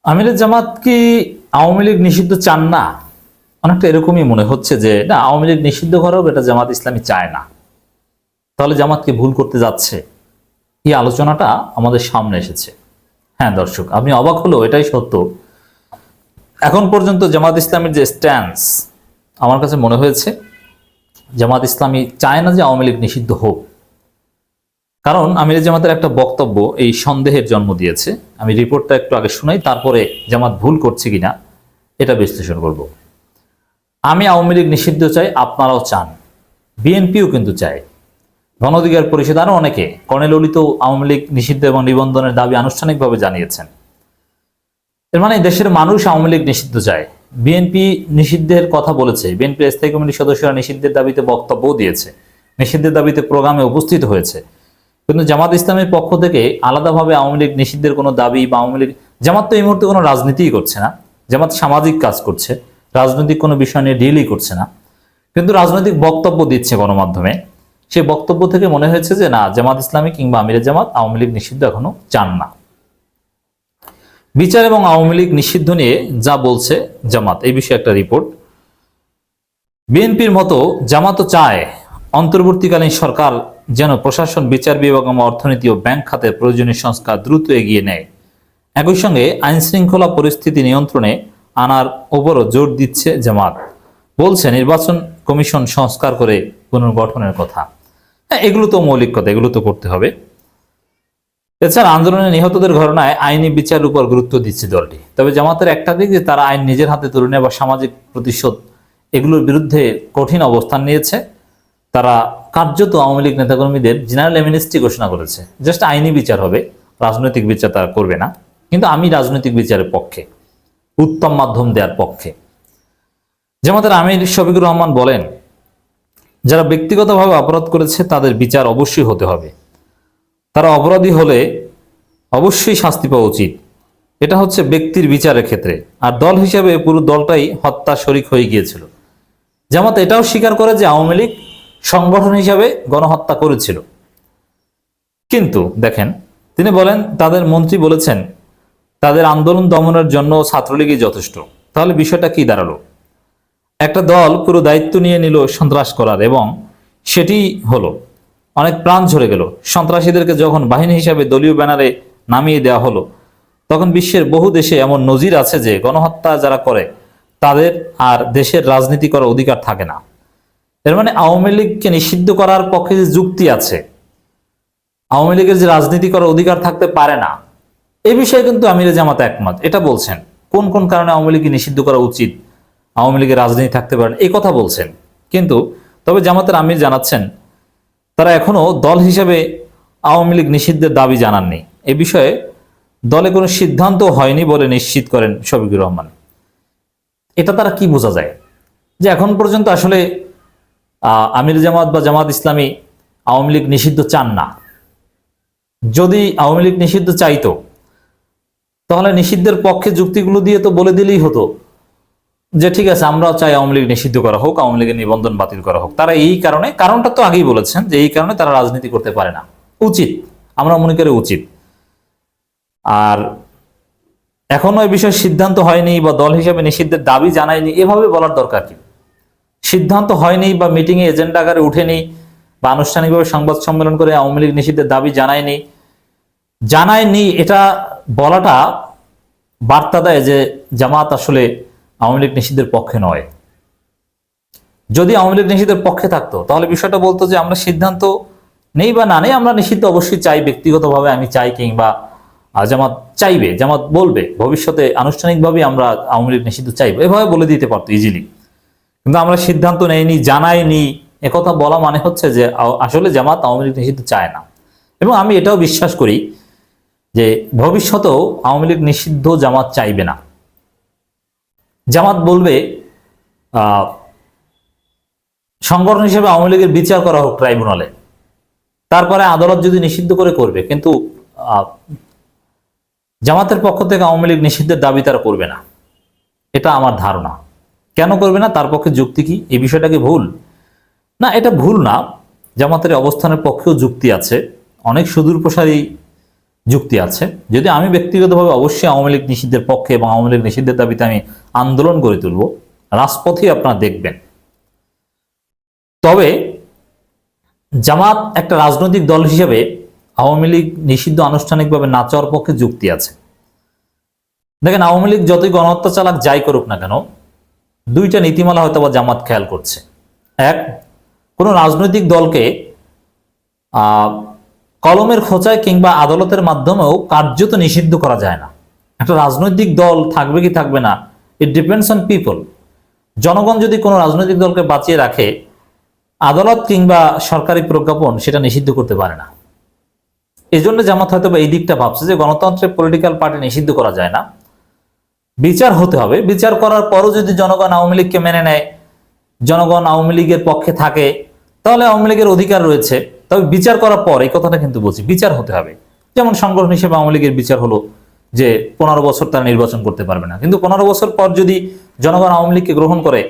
আমিরের জামাত কি আওয়ামী লীগ নিষিদ্ধ চান না? অনেকটা এরকমই মনে হচ্ছে যে না, আওয়ামী লীগ নিষিদ্ধ করা হোক, এটা জামাত ইসলামী চায় না। তাহলে জামাত কি ভুল করতে যাচ্ছে? এই আলোচনাটা আমাদের সামনে এসেছে। হ্যাঁ দর্শক, আপনি অবাক হলেও এটাই সত্য। এখন পর্যন্ত জামাত ইসলামের যে স্ট্যান্স, আমার কাছে মনে হয়েছে জামাত ইসলামী চায় না যে আওয়ামী লীগ নিষিদ্ধ হোক। কারণ আমিরের জামাতের একটা বক্তব্য এই সন্দেহের জন্ম দিয়েছে। আমি রিপোর্টটা একটু আগে শুনাই, তারপরে জামাত ভুল করছে কিনা এটা বিশ্লেষণ করব। আমি আওয়ামী লীগ নিষিদ্ধ চাই, আপনারাও চান, বিএনপিও কিন্তু চায়, গণ অধিকার পরিষদ আরও অনেকে, কর্নেল অলি তো আওয়ামী লীগ নিষিদ্ধ এবং নিবন্ধনের দাবি আনুষ্ঠানিকভাবে জানিয়েছেন। এর মানে দেশের মানুষ আওয়ামী লীগ নিষিদ্ধ চায়। বিএনপি নিষিদ্ধের কথা বলেছে, বিএনপি স্থায়ী কমিটির সদস্যরা নিষিদ্ধের দাবিতে বক্তব্যও দিয়েছে, নিষিদ্ধের দাবিতে প্রোগ্রামে উপস্থিত হয়েছে। কিন্তু জামাত ইসলামের পক্ষ থেকে আলাদাভাবে আওয়ামী লীগ নিষিদ্ধের কোনো দাবি বা আওয়ামী লীগ, জামাত তো এই মুহূর্তে কোনো রাজনীতিই করছে না। জামাত সামাজিক কাজ করছে, রাজনৈতিক কোনো বিষয় নিয়ে ডিলই করছে না, কিন্তু রাজনৈতিক বক্তব্য দিচ্ছে গণমাধ্যমে। সেই বক্তব্য থেকে মনে হয়েছে যে না, জামাত ইসলামী কিংবা আমিরের জামাত আওয়ামী লীগ নিষিদ্ধ এখনো চান না। বিচার এবং আওয়ামী লীগ নিষিদ্ধ নিয়ে যা বলছে জামাত, এই বিষয়ে একটা রিপোর্ট। বিএনপির মতো জামাতও চায় অন্তর্বর্তীকালীন সরকার যেন প্রশাসন, বিচার বিভাগ এবং অর্থনীতি ও ব্যাংক খাতের প্রয়োজনীয় সংস্কার দ্রুত এগিয়ে নেয়। একই সঙ্গে আইন শৃঙ্খলা পরিস্থিতি নিয়ন্ত্রণে আনার ওপরও জোর দিচ্ছে জামাত। বলছে নির্বাচন কমিশন সংস্কার করে পুনর্গঠনের কথা। হ্যাঁ, এগুলো তো মৌলিক কথা, এগুলো তো করতে হবে। এছাড়া আন্দোলনে নিহতদের ঘটনায় আইনি বিচারের উপর গুরুত্ব দিচ্ছে দলটি। তবে জামাতের একটা দিক যে তারা আইন নিজের হাতে তুলে নেওয়া বা সামাজিক প্রতিশোধ, এগুলোর বিরুদ্ধে কঠিন অবস্থান নিয়েছে। তারা কার্যত আওয়ামী লীগ নেতাকর্মীদের জেনারেল অ্যামনেস্টি ঘোষণা করেছে। জাস্ট আইনি বিচার হবে, রাজনৈতিক বিচার তারা করবে না। কিন্তু আমি রাজনৈতিক বিচারের পক্ষে, উত্তম মাধ্যম দেওয়ার পক্ষে। জামাতের আমির শফিকুর রহমান বলেন, যারা ব্যক্তিগতভাবে অপরাধ করেছে তাদের বিচার অবশ্যই হতে হবে। তারা অপরাধী হলে অবশ্যই শাস্তি পাওয়া উচিত। এটা হচ্ছে ব্যক্তির বিচারের ক্ষেত্রে। আর দল হিসেবে পুরো দলটাই হত্যা শরিক হয়ে গিয়েছিল। জামাত এটাও স্বীকার করে যে আওয়ামী লীগ সংগঠন হিসাবে গণহত্যা করেছিল। কিন্তু দেখেন, তিনি বলেন তাদের মন্ত্রী বলেছেন তাদের আন্দোলন দমনের জন্য ছাত্রলীগই যথেষ্ট। তাহলে বিষয়টা কি দাঁড়ালো? একটা দল পুরো দায়িত্ব নিয়ে নিল সন্ত্রাস করার, এবং সেটি হলো, অনেক প্রাণ ঝরে গেল। সন্ত্রাসীদেরকে যখন বাহিনী হিসাবে দলীয় ব্যানারে নামিয়ে দেওয়া হলো, তখন বিশ্বের বহু দেশে এমন নজির আছে যে গণহত্যা যারা করে তাদের আর দেশের রাজনীতি করার অধিকার থাকে না। এর মানে আওয়ামী লীগকে নিষিদ্ধ করার পক্ষে যে যুক্তি আছে, আওয়ামী লীগের যে রাজনীতি করার অধিকার থাকতে পারে না, এই বিষয়ে কিন্তু আমিরে জামাত একমত। এটা বলছেন কোন কোন কারণে আওয়ামী লীগকে নিষিদ্ধ করা উচিত, আওয়ামী লীগের রাজনীতি থাকতে পারে না, এই কথা বলছেন। কিন্তু তবে জামাতের আমির জানাচ্ছেন তারা এখনো দল হিসেবে আওয়ামী লীগ নিষিদ্ধের দাবি জানাননি। এ বিষয়ে দলে কোনো সিদ্ধান্ত হয়নি বলে নিশ্চিত করেন শফিকুর রহমান। এটা তারা কি বোঝা যায় যে এখন পর্যন্ত আসলে আমির জামাত বা জামাত ইসলামী আওয়ামী লীগ নিষিদ্ধ চান না? যদি আওয়ামী লীগ নিষিদ্ধ চাইতো তাহলে নিষিদ্ধের পক্ষে যুক্তিগুলো দিয়ে তো বলে দিলেই হতো যে ঠিক আছে, আমরাও চাই আওয়ামী লীগ নিষিদ্ধ করা হোক, আওয়ামী লীগের নিবন্ধন বাতিল করা হোক। তারা এই কারণে, কারণটা তো আগেই বলেছেন যে এই কারণে তারা রাজনীতি করতে পারে না। উচিত, আমরা মনে করি উচিত। আর এখনো এই বিষয়ে সিদ্ধান্ত হয়নি বা দল হিসেবে নিষিদ্ধের দাবি জানায়নি, এভাবে বলার দরকার কি? সিদ্ধান্ত হয়নি বা মিটিংয়ে এজেন্ডা আকারে উঠেনি বা আনুষ্ঠানিকভাবে সংবাদ সম্মেলন করে আওয়ামী লীগ নিষিদ্ধের দাবি জানায়নি, এটা বলাটা বার্তা দেয় যে জামাত আসলে আওয়ামী লীগ নিষিদ্ধের পক্ষে নয়। যদি আওয়ামী লীগ নিষিদ্ধের পক্ষে থাকতো তাহলে বিষয়টা বলতো যে আমরা সিদ্ধান্ত নেই বা না নেই, আমরা নিষিদ্ধ অবশ্যই চাই, ব্যক্তিগতভাবে আমি চাই, কিংবা জামাত চাইবে, জামাত বলবে ভবিষ্যতে আনুষ্ঠানিকভাবে আমরা আওয়ামী লীগ নিষিদ্ধ চাইবো, এভাবে বলে দিতে পারতো ইজিলি। কিন্তু আমরা সিদ্ধান্ত নেইনি, জানাইনি, একথা বলা মানে হচ্ছে যে আসলে জামাত আওয়ামী লীগ নিষিদ্ধ চায় না। এবং আমি এটাও বিশ্বাস করি যে ভবিষ্যতেও আওয়ামী লীগ নিষিদ্ধ জামাত চাইবে না। জামাত বলবে সংগঠন হিসেবে আওয়ামী লীগের বিচার করা হোক ট্রাইব্যুনালে, তারপরে আদালত যদি নিষিদ্ধ করে করবে। কিন্তু জামাতের পক্ষ থেকে আওয়ামী লীগ নিষিদ্ধের দাবি তারা করবে না, এটা আমার ধারণা। কেন করবে না, তার পক্ষে যুক্তি কি? এই বিষয়টাকে ভুল না, এটা ভুল না। জামাতের অবস্থানের পক্ষেও যুক্তি আছে, অনেক সুদূরপ্রসারী যুক্তি আছে। যদি আমি ব্যক্তিগতভাবে অবশ্যই আওয়ামী লীগ নিষিদ্ধের পক্ষে এবং আওয়ামী লীগ নিষিদ্ধের দাবিতে আমি আন্দোলন গড়ে তুলব, রাজপথে আপনারা দেখবেন। তবে জামাত একটা রাজনৈতিক দল হিসেবে আওয়ামী লীগ নিষিদ্ধ আনুষ্ঠানিকভাবে না চাওয়ার পক্ষে যুক্তি আছে। দেখেন, আওয়ামী লীগ যতই গণহত্যা চালাক যাই করুক না কেন, দুইটা নীতিমালা হয়তো বা জামাত খেয়াল করছে। এক, কোনো রাজনৈতিক দলকে কলমের খোঁচায় কিংবা আদালতের মাধ্যমেও কার্যত নিষিদ্ধ করা যায় না। একটা রাজনৈতিক দল থাকবে কি থাকবে না, ইট ডিপেন্ডস অন পিপল। জনগণ যদি কোনো রাজনৈতিক দলকে বাঁচিয়ে রাখে, আদালত কিংবা সরকারি প্রজ্ঞাপন সেটা নিষিদ্ধ করতে পারে না। এই জন্য জামাত হয়তো এই দিকটা ভাবছে যে গণতন্ত্রে পলিটিক্যাল পার্টি নিষিদ্ধ করা যায় না, বিচার হতে হবে। বিচার করার পরও যদি জনগণ আওয়ামী লীগকে মেনে নেয়, জনগণ আওয়ামী লীগের পক্ষে থাকে, তাহলে আওয়ামী লীগের অধিকার রয়েছে। তবে বিচার করার পর, এই কথাটা কিন্তু বলছি, বিচার হতে হবে। যেমন সংগঠন হিসেবে আওয়ামী লীগের বিচার হলো যে 15 বছর তারা নির্বাচন করতে পারবে না, কিন্তু 15 বছর পর যদি জনগণ আওয়ামী লীগকে গ্রহণ করে,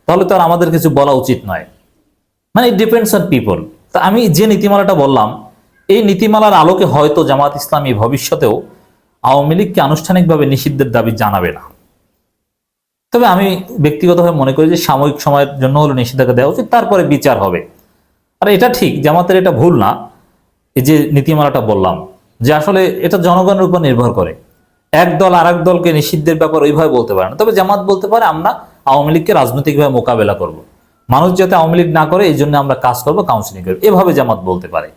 তাহলে তো আর আমাদের কিছু বলা উচিত নয়। মানে ইট ডিপেন্ডস অন পিপল। তা আমি যে নীতিমালাটা বললাম, এই নীতিমালার আলোকে হয়তো জামাত ইসলামী ভবিষ্যতেও আওয়ামী লীগকে আনুষ্ঠানিকভাবে নিষিদ্ধের দাবি জানাবে না। তবে আমি ব্যক্তিগতভাবে মনে করি যে সাময়িক সময়ের জন্য হলো নিষেধাজ্ঞা দেওয়া উচিত, তারপরে বিচার হবে। আর এটা ঠিক, জামাতের এটা ভুল না। এই যে নীতিমালাটা বললাম, যে আসলে এটা জনগণের উপর নির্ভর করে। এক দল আর এক দলকে নিষিদ্ধের ব্যাপার ওইভাবে বলতে পারে না। তবে জামাত বলতে পারে আমরা আওয়ামী লীগকে রাজনৈতিকভাবে মোকাবেলা করব, মানুষ যাতে আওয়ামী লীগ না করে এই জন্য আমরা কাজ করবো, কাউন্সিলিং করবো, এভাবে জামাত বলতে পারে।